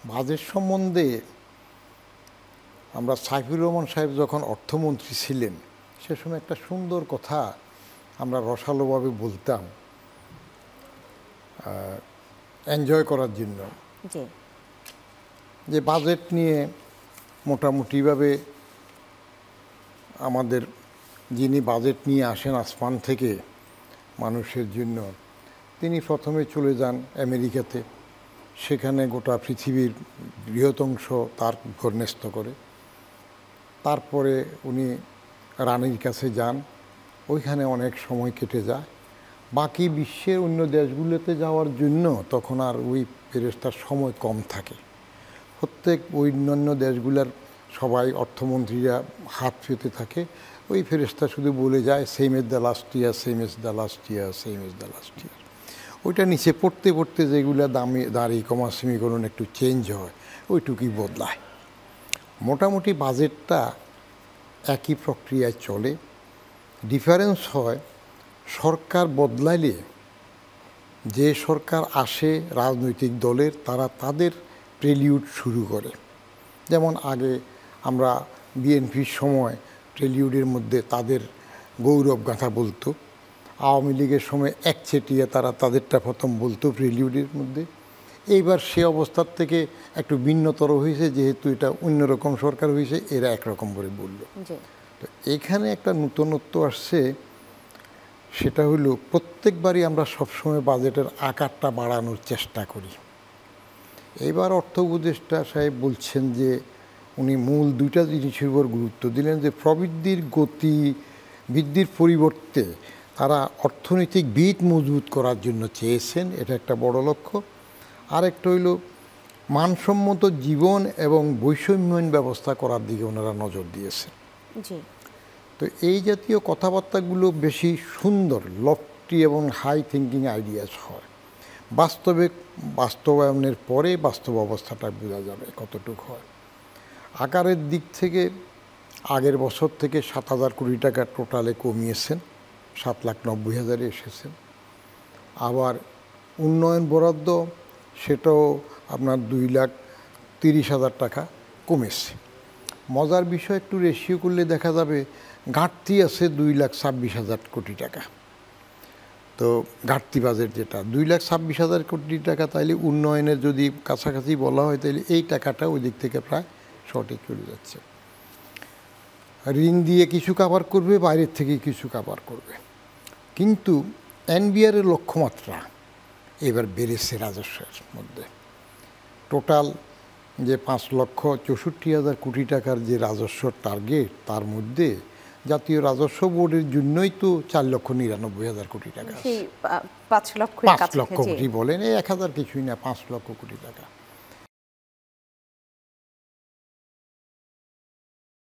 Budget সম্বন্ধে আমরা সাইফুর রহমান সাহেব যখন অর্থমন্ত্রী ছিলেন সে সময় একটা সুন্দর কথা আমরা রসালোভাবে বলতাম এনজয় করার জন্য, যে বাজেট নিয়ে মোটামুটিভাবে আমাদের যিনি বাজেট নিয়ে আসেন আসমান থেকে মানুষের জন্য, তিনি প্রথমে চলে যান আমেরিকাতে। সেখানে গোটা পৃথিবীর বৃহৎ তার ঘর ন্যস্ত করে। তারপরে উনি রানীর কাছে যান, ওইখানে অনেক সময় কেটে যায়। বাকি বিশ্বের অন্য দেশগুলোতে যাওয়ার জন্য তখন আর ওই ফেরেশতার সময় কম থাকে। প্রত্যেক ওই অন্যান্য দেশগুলোর সবাই অর্থমন্ত্রীরা হাত পেতে থাকে, ওই ফেরেশতা শুধু বলে যায় same as the last year, same as the last year, same as the last year. ওইটা নিচে পড়তে পড়তে যেগুলো দাঁড়ি কমা সেমিকোলন একটু চেঞ্জ হয়, ওইটুকুই বদলায়। মোটামুটি বাজেটটা একই প্রক্রিয়ায় চলে। ডিফারেন্স হয় সরকার বদলাইলে যে সরকার আসে রাজনৈতিক দলের, তারা তাদের প্রেলিউড শুরু করে। যেমন আগে আমরা বিএনপির সময় প্রেলিউডের মধ্যে তাদের গৌরব গাথা বলতো, আওয়ামী লীগের সময় একচেটিয়া তারা তাদেরটা প্রথম বলতো প্রেলিউডের মধ্যে। এইবার সে অবস্থার থেকে একটু ভিন্নতর হয়েছে, যেহেতু এটা অন্যরকম সরকার হয়েছে, এরা একরকম করে বললো। তো এখানে একটা নূতনত্ব আসছে, সেটা হলো প্রত্যেকবারই আমরা সবসময় বাজেটের আকারটা বাড়ানোর চেষ্টা করি। এইবার অর্থ উপদেষ্টা সাহেব বলছেন যে উনি মূল দুইটা জিনিসের উপর গুরুত্ব দিলেন, যে প্রবৃদ্ধির গতি বৃদ্ধির পরিবর্তে তারা অর্থনৈতিক ভিত মজবুত করার জন্য চেয়েছেন, এটা একটা বড় লক্ষ্য। আরেকটা হইল মানসম্মত জীবন এবং বৈষম্যহীন ব্যবস্থা করার দিকে ওনারা নজর দিয়েছেন। তো এই জাতীয় কথাবার্তাগুলো বেশি সুন্দর, লফটি এবং হাই থিঙ্কিং আইডিয়াস হয়। বাস্তবায়নের পরে বাস্তব অবস্থাটা বোঝা যাবে কতটুকু হয়। আকারের দিক থেকে আগের বছর থেকে 7,000 কোটি টাকা টোটালে কমিয়েছেন, 7,90,000 এসেছেন। আবার উন্নয়ন বরাদ্দ সেটাও আপনার 2,30,000 টাকা কমেছে। মজার বিষয়, একটু রেশিও করলে দেখা যাবে ঘাটতি আছে 2,26,000 কোটি টাকা। তো ঘাটতি বাজেট যেটা 2,26,000 কোটি টাকা, তাইলে উন্নয়নের যদি কাছাকাছি বলা হয়, তাহলে এই টাকাটা ওই দিক থেকে প্রায় শর্টে চলে যাচ্ছে। ঋণ দিয়ে কিছু কাভার করবে, বাইরের থেকে কিছু কাভার করবে। কিন্তু এনবিআরের লক্ষ্যমাত্রা এবার বেড়েছে রাজস্বের মধ্যে। টোটাল যে 5,64,000 কোটি টাকার যে রাজস্ব টার্গেট, তার মধ্যে জাতীয় রাজস্ব বোর্ডের জন্যই তো 4,99,000 কোটি টাকা, 5 লক্ষ কোটি বলেন, এই 1,000 কিছুই না, 5 লক্ষ কোটি টাকা।